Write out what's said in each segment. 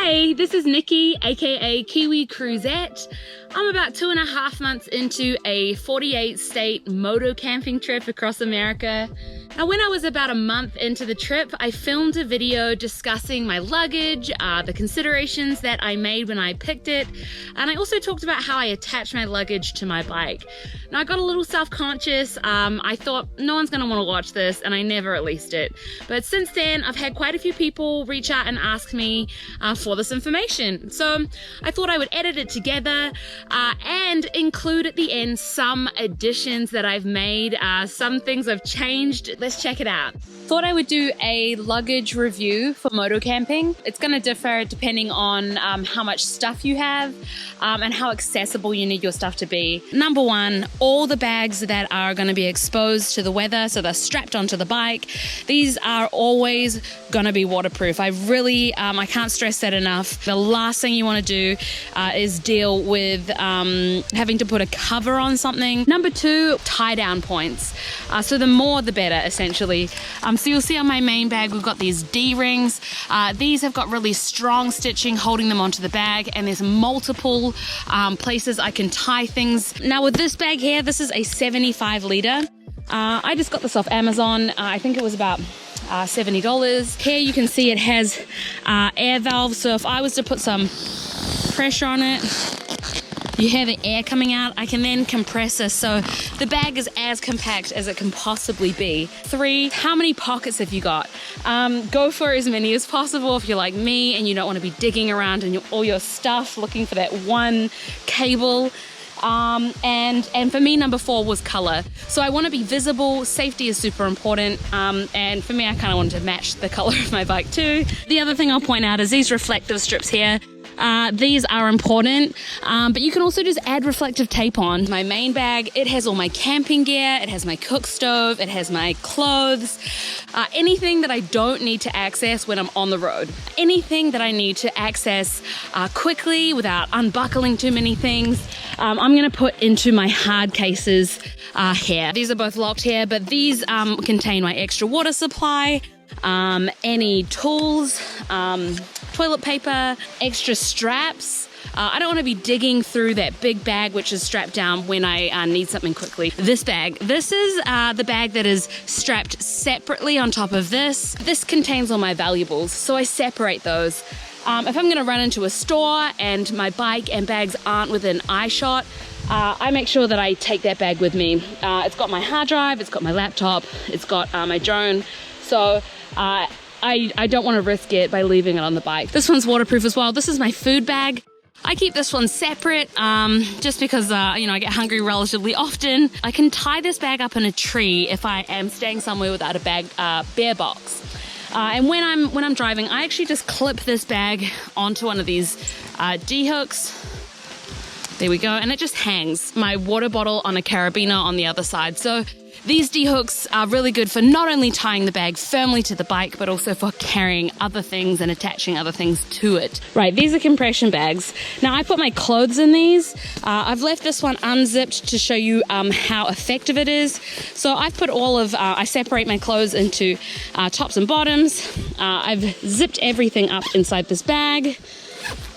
Hey, this is Nikki, aka Kiwi Cruisette. I'm about 2.5 months into a 48 state motocamping trip across America. Now, when I was about a month into the trip, I filmed a video discussing my luggage, the considerations that I made when I picked it, and I also talked about how I attach my luggage to my bike. Now, I got a little self-conscious. I thought no one's gonna wanna watch this, and I never released it. But since then, I've had quite a few people reach out and ask me for this information. So I thought I would edit it together and include at the end some additions that I've made, some things I've changed. Let's check it out. Thought I would do a luggage review for motocamping. It's gonna differ depending on how much stuff you have and how accessible you need your stuff to be. Number one, all the bags that are gonna be exposed to the weather, so they're strapped onto the bike, these are always gonna be waterproof. I can't stress that enough. The last thing you wanna do is deal with having to put a cover on something. Number two, tie down points. So the more the better, essentially. So you'll see on my main bag, we've got these D-rings. These have got really strong stitching holding them onto the bag, and there's multiple places I can tie things. Now with this bag here, this is a 75 liter. I just got this off Amazon. I think it was about $70. Here you can see it has air valves, so if I was to put some pressure on it, you hear the air coming out. I can then compress this, so the bag is as compact as it can possibly be. Three, how many pockets have you got? Go for as many as possible if you're like me and you don't want to be digging around in all your stuff looking for that one cable. And for me, number four was color. So I want to be visible. Safety is super important. And for me, I kind of wanted to match the color of my bike too. The other thing I'll point out is these reflective strips here. These are important, but you can also just add reflective tape on. My main bag, it has all my camping gear, it has my cook stove, it has my clothes, anything that I don't need to access when I'm on the road. Anything that I need to access quickly without unbuckling too many things, I'm gonna put into my hard cases here. These are both locked here, but these contain my extra water supply, any tools, toilet paper, extra straps. I don't want to be digging through that big bag which is strapped down when I need something quickly. This bag, this is the bag that is strapped separately on top of this. This contains all my valuables, so I separate those. If I'm going to run into a store and my bike and bags aren't within eye shot, I make sure that I take that bag with me. It's got my hard drive, it's got my laptop, it's got my drone, so I don't want to risk it by leaving it on the bike. This one's waterproof as well. This is my food bag. I keep this one separate just because, I get hungry relatively often. I can tie this bag up in a tree if I am staying somewhere without a bear box. And when I'm driving, I actually just clip this bag onto one of these D-hooks. There we go, and it just hangs. My water bottle on a carabiner on the other side. So these D-hooks are really good for not only tying the bag firmly to the bike, but also for carrying other things and attaching other things to it. Right, these are compression bags. Now I put my clothes in these. I've left this one unzipped to show you how effective it is. So I've put I separate my clothes into tops and bottoms. I've zipped everything up inside this bag.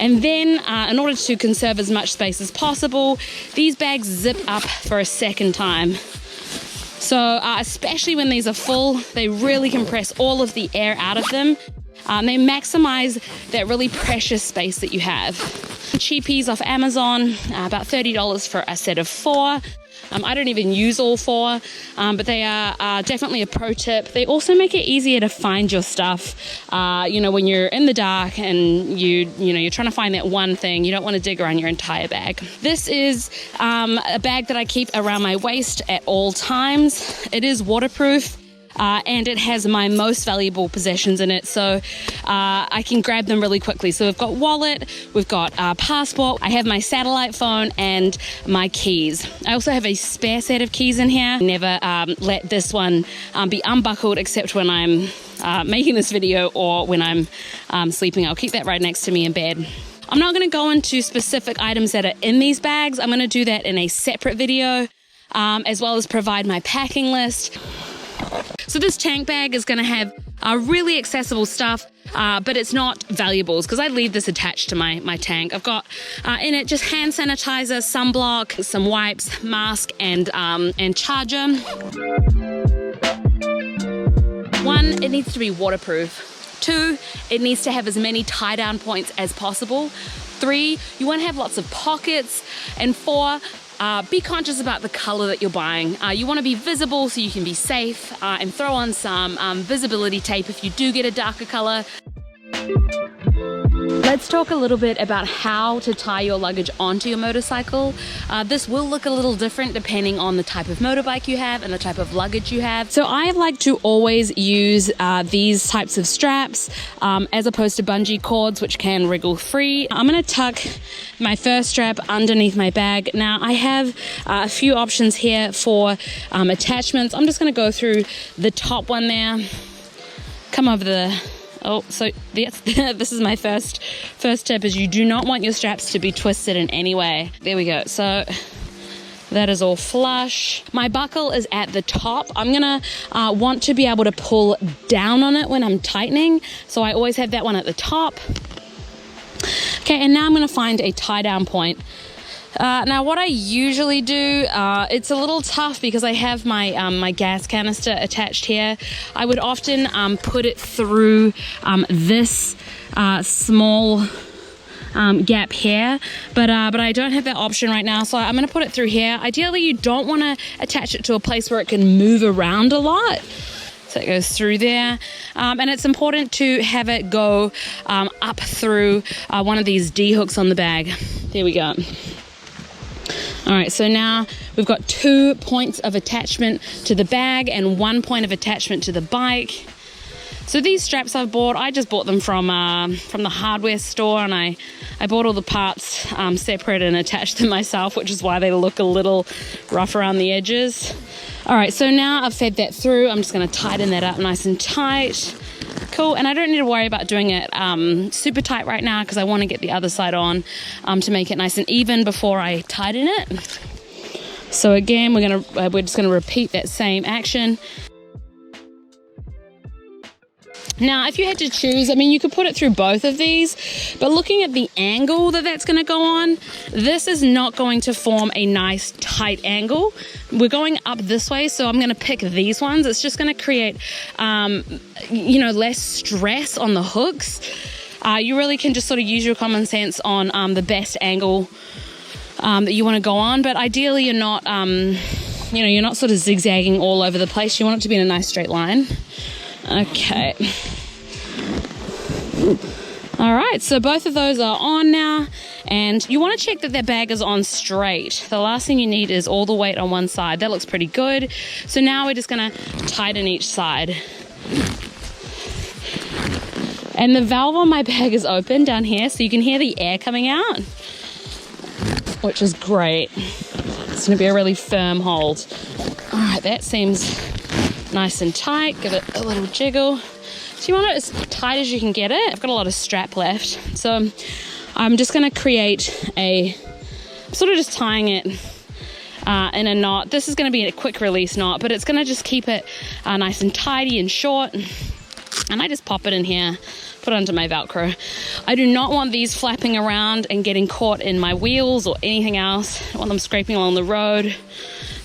And then, in order to conserve as much space as possible, these bags zip up for a second time. So, especially when these are full, they really compress all of the air out of them. They maximize that really precious space that you have. Cheapies off Amazon, about $30 for a set of 4. I don't even use all 4, but they are definitely a pro tip. They also make it easier to find your stuff. When you're in the dark and you're trying to find that one thing, you don't want to dig around your entire bag. This is a bag that I keep around my waist at all times. It is waterproof. And it has my most valuable possessions in it, so I can grab them really quickly. So we've got wallet, we've got passport, I have my satellite phone and my keys. I also have a spare set of keys in here. Never let this one be unbuckled except when I'm making this video or when I'm sleeping. I'll keep that right next to me in bed. I'm not going to go into specific items that are in these bags. I'm going to do that in a separate video, as well as provide my packing list. So this tank bag is going to have really accessible stuff, but it's not valuables because I leave this attached to my tank. I've got in it just hand sanitizer, sunblock, some wipes, mask, and charger. 1, it needs to be waterproof. 2, it needs to have as many tie down points as possible. 3, you want to have lots of pockets. And 4, be conscious about the color that you're buying. You want to be visible so you can be safe, and throw on some visibility tape if you do get a darker color. Let's talk a little bit about how to tie your luggage onto your motorcycle. This will look a little different depending on the type of motorbike you have and the type of luggage you have. So I like to always use these types of straps as opposed to bungee cords, which can wriggle free. I'm going to tuck my first strap underneath my bag. Now I have a few options here for attachments. I'm just going to go through the top one there. Come over the... Oh, so yes, this is my first tip, is you do not want your straps to be twisted in any way. There we go. So that is all flush. My buckle is at the top. I'm gonna want to be able to pull down on it when I'm tightening. So I always have that one at the top. Okay, and now I'm gonna find a tie down point. Now what I usually do, it's a little tough because I have my my gas canister attached here. I would often put it through this small gap here, but I don't have that option right now, so I'm going to put it through here. Ideally you don't want to attach it to a place where it can move around a lot. So it goes through there, and it's important to have it go up through one of these D hooks on the bag. There we go. All right, so now we've got 2 points of attachment to the bag and 1 point of attachment to the bike. So these straps I've bought, I just bought them from the hardware store, and I bought all the parts separate and attached them myself, which is why they look a little rough around the edges. All right, so now I've fed that through. I'm just gonna tighten that up nice and tight. Cool, and I don't need to worry about doing it super tight right now because I want to get the other side on to make it nice and even before I tighten it. So again, we're just gonna repeat that same action. Now, if you had to choose, I mean, you could put it through both of these, but looking at the angle that's going to go on, this is not going to form a nice tight angle. We're going up this way, so I'm going to pick these ones. It's just going to create, less stress on the hooks. You really can just sort of use your common sense on the best angle that you want to go on, but ideally you're not, you're not sort of zigzagging all over the place. You want it to be in a nice straight line. Okay. All right, so both of those are on now, and you want to check that that bag is on straight. The last thing you need is all the weight on one side. That looks pretty good. So now we're just going to tighten each side. And the valve on my bag is open down here, so you can hear the air coming out, which is great. It's going to be a really firm hold. All right, that seems nice and tight. Give it a little jiggle. So you want it as tight as you can get it. I've got a lot of strap left, so I'm just going to create sort of just tying it in a knot. This is going to be a quick release knot, but it's going to just keep it nice and tidy and short. And I just pop it in here, put it under my Velcro. I do not want these flapping around and getting caught in my wheels or anything else. I don't want them scraping along the road.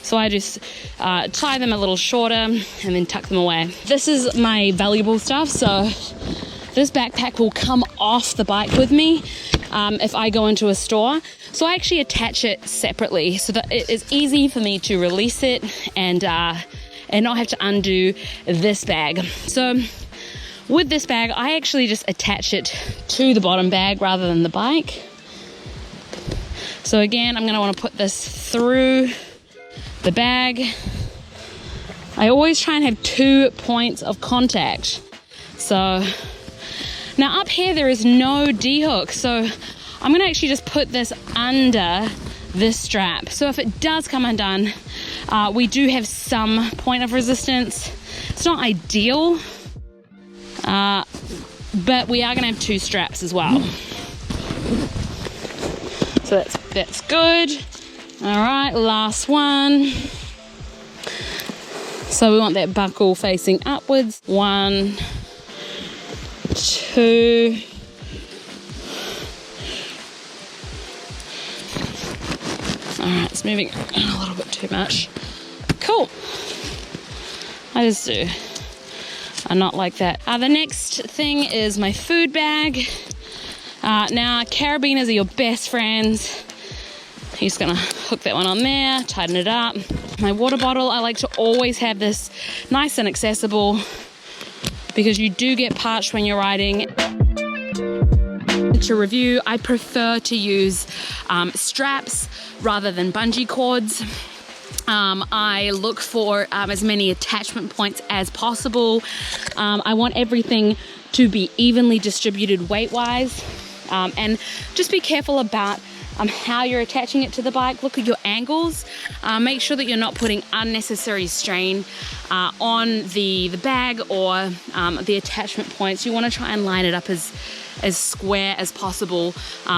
So I just tie them a little shorter and then tuck them away. This is my valuable stuff, so this backpack will come off the bike with me if I go into a store. So I actually attach it separately so that it is easy for me to release it and not have to undo this bag. So with this bag, I actually just attach it to the bottom bag rather than the bike. So again, I'm going to want to put this through the bag. I always try and have 2 points of contact. So now up here there is no D-hook, so I'm going to actually just put this under this strap. So if it does come undone, we do have some point of resistance. It's not ideal, but we are going to have 2 straps as well. So that's good. All right, last one. So we want that buckle facing upwards. 1, 2. Alright, it's moving a little bit too much. Cool. I just do. I not like that. The next thing is my food bag. Now, carabiners are your best friends. You're just gonna hook that one on there, tighten it up. My water bottle, I like to always have this nice and accessible because you do get parched when you're riding. To review, I prefer to use straps rather than bungee cords. I look for as many attachment points as possible. I want everything to be evenly distributed weight-wise, and just be careful about how you're attaching it to the bike. Look at your angles. Make sure that you're not putting unnecessary strain on the bag or the attachment points. You want to try and line it up as square as possible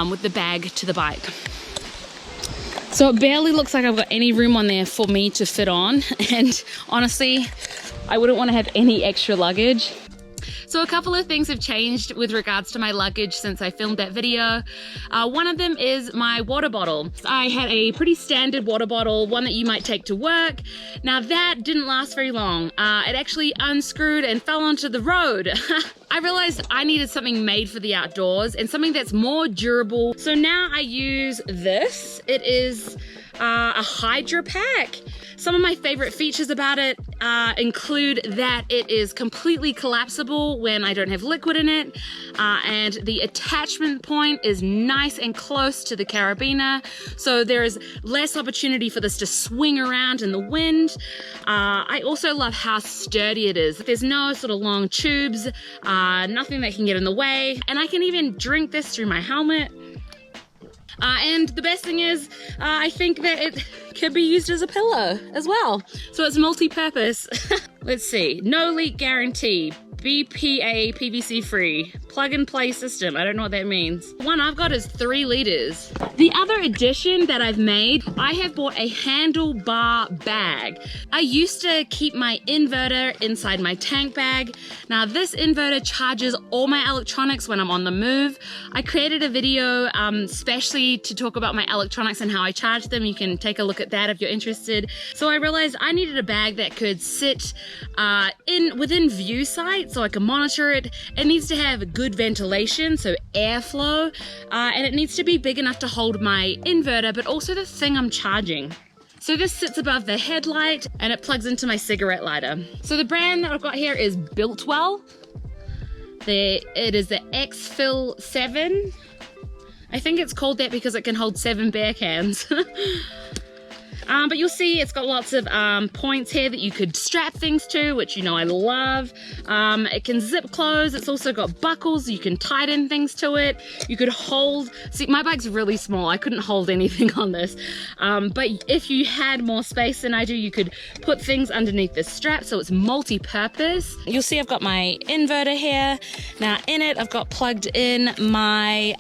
with the bag to the bike. So it barely looks like I've got any room on there for me to fit on, and honestly, I wouldn't want to have any extra luggage. So a couple of things have changed with regards to my luggage since I filmed that video. One of them is my water bottle. I had a pretty standard water bottle, one that you might take to work. Now that didn't last very long. It actually unscrewed and fell onto the road. I realized I needed something made for the outdoors and something that's more durable. So now I use this. It is a Hydrapak. Some of my favorite features about it include that it is completely collapsible when I don't have liquid in it, and the attachment point is nice and close to the carabiner, so there is less opportunity for this to swing around in the wind. I also love how sturdy it is. There's no sort of long tubes, nothing that can get in the way, and I can even drink this through my helmet. And the best thing is, I think that it could be used as a pillow as well. So it's multi-purpose. Let's see, no leak guarantee, BPA PVC free, plug and play system. I don't know what that means. The one I've got is 3 liters. The other addition that I've made, I have bought a handlebar bag. I used to keep my inverter inside my tank bag. Now this inverter charges all my electronics when I'm on the move. I created a video specially to talk about my electronics and how I charge them. You can take a look at that if you're interested. So I realized I needed a bag that could sit within view sight so I can monitor it. It needs to have good ventilation, so airflow, and it needs to be big enough to hold my inverter, but also the thing I'm charging. So this sits above the headlight and it plugs into my cigarette lighter. So the brand that I've got here is Biltwell. It is the X-Fill 7. I think it's called that because it can hold 7 beer cans. But you'll see it's got lots of points here that you could strap things to, which you know I love. It can zip close. It's also got buckles. You can tighten things to it. You could hold, see my bike's really small. I couldn't hold anything on this. But if you had more space than I do, you could put things underneath this strap, so it's multi-purpose. You'll see I've got my inverter here. Now in it, I've got plugged in my,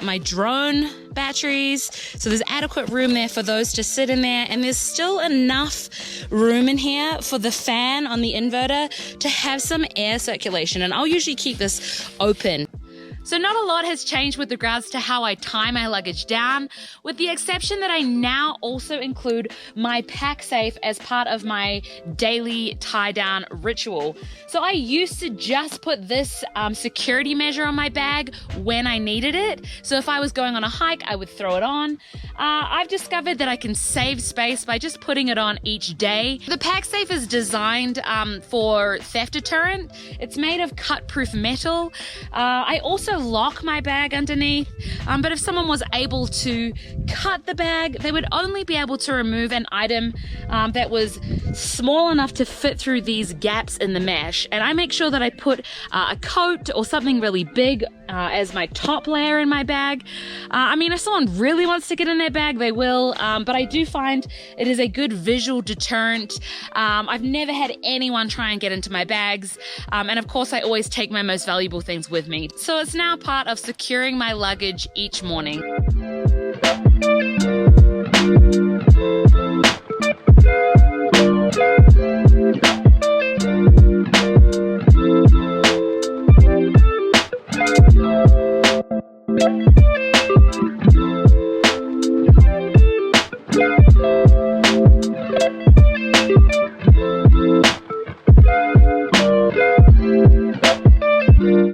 my drone batteries, so there's adequate room there for those to sit in there, and there's still enough room in here for the fan on the inverter to have some air circulation, and I'll usually keep this open. So not a lot has changed with regards to how I tie my luggage down, with the exception that I now also include my Pacsafe as part of my daily tie down ritual. So I used to just put this security measure on my bag when I needed it. So if I was going on a hike, I would throw it on. I've discovered that I can save space by just putting it on each day. The Pacsafe is designed for theft deterrent. It's made of cut-proof metal. I also lock my bag underneath, but if someone was able to cut the bag, they would only be able to remove an item that was small enough to fit through these gaps in the mesh. And I make sure that I put a coat or something really big as my top layer in my bag. I mean, if someone really wants to get in their bag, they will, but I do find it is a good visual deterrent. I've never had anyone try and get into my bags, and of course I always take my most valuable things with me. So it's now part of securing my luggage each morning. you.